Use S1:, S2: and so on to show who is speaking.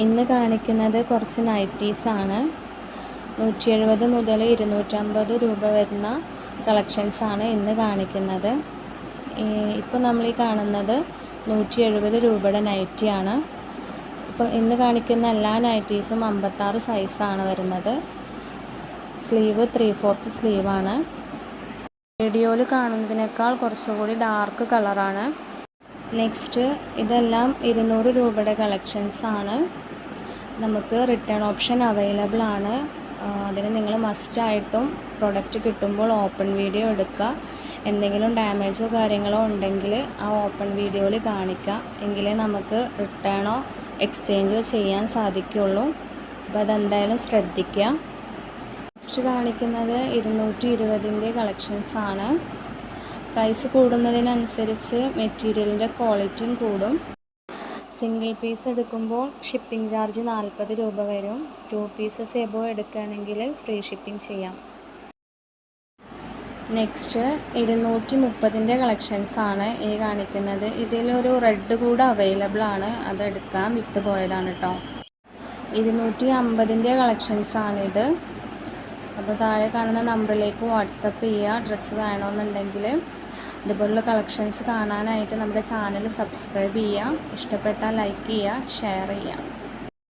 S1: ഇന്ന് കാണിക്കുന്നത് കുറച്ച് നൈറ്റീസാണ്. 170 മുതൽ 250 രൂപ വരുന്ന കളക്ഷൻസാണ് ഇന്ന് കാണിക്കുന്നത്. ഇപ്പോൾ നമ്മൾ ഈ കാണുന്നത് 170 രൂപയുടെ നൈറ്റിയാണ്. ഇപ്പോൾ ഇന്ന് കാണിക്കുന്ന എല്ലാ നൈറ്റീസും 56 സൈസാണ് വരുന്നത്. സ്ലീവ് 3/4 സ്ലീവാണ്. വീഡിയോയിൽ കാണുന്നതിനേക്കാൾ കുറച്ചുകൂടി ഡാർക്ക് കളറാണ്. നെക്സ്റ്റ് ഇതെല്ലാം 200 രൂപയുടെ കളക്ഷൻസാണ്. നമുക്ക് റിട്ടേൺ ഓപ്ഷൻ അവൈലബിൾ ആണ്. അതിന് നിങ്ങൾ മസ്റ്റായിട്ടും പ്രൊഡക്റ്റ് കിട്ടുമ്പോൾ ഓപ്പൺ വീഡിയോ എടുക്കുക. എന്തെങ്കിലും ഡാമേജോ കാര്യങ്ങളോ ഉണ്ടെങ്കിൽ ആ ഓപ്പൺ വീഡിയോയിൽ കാണിക്കുക. എങ്കിലേ നമുക്ക് റിട്ടേണോ എക്സ്ചേഞ്ചോ ചെയ്യാൻ സാധിക്കുള്ളൂ. അപ്പോൾ അതെന്തായാലും ശ്രദ്ധിക്കുക. നെക്സ്റ്റ് കാണിക്കുന്നത് 220ൻ്റെ കളക്ഷൻസാണ്. പ്രൈസ് കൂടുന്നതിനനുസരിച്ച് മെറ്റീരിയലിൻ്റെ ക്വാളിറ്റിയും കൂടും. സിംഗിൾ പീസ് എടുക്കുമ്പോൾ ഷിപ്പിംഗ് ചാർജ് 40 രൂപ വരും. 2 പീസസ് എബോ എടുക്കുകയാണെങ്കിൽ ഫ്രീ ഷിപ്പിംഗ് ചെയ്യാം. നെക്സ്റ്റ് 230ൻ്റെ കളക്ഷൻസാണ് ഈ കാണിക്കുന്നത്. ഇതിലൊരു റെഡ് കൂടെ അവൈലബിൾ ആണ്. അതെടുക്കാൻ വിട്ടുപോയതാണ് കേട്ടോ. 250ൻ്റെ കളക്ഷൻസാണിത്. അപ്പോൾ താഴെ കാണുന്ന നമ്പറിലേക്ക് വാട്സപ്പ് ചെയ്യുക ഡ്രസ്സ് വേണമെന്നുണ്ടെങ്കിൽ. ഇതുപോലുള്ള കളക്ഷൻസ് കാണാനായിട്ട് നമ്മുടെ ചാനൽ സബ്സ്ക്രൈബ് ചെയ്യുക. ഇഷ്ടപ്പെട്ടാൽ ലൈക്ക് ചെയ്യുക, ഷെയർ ചെയ്യുക.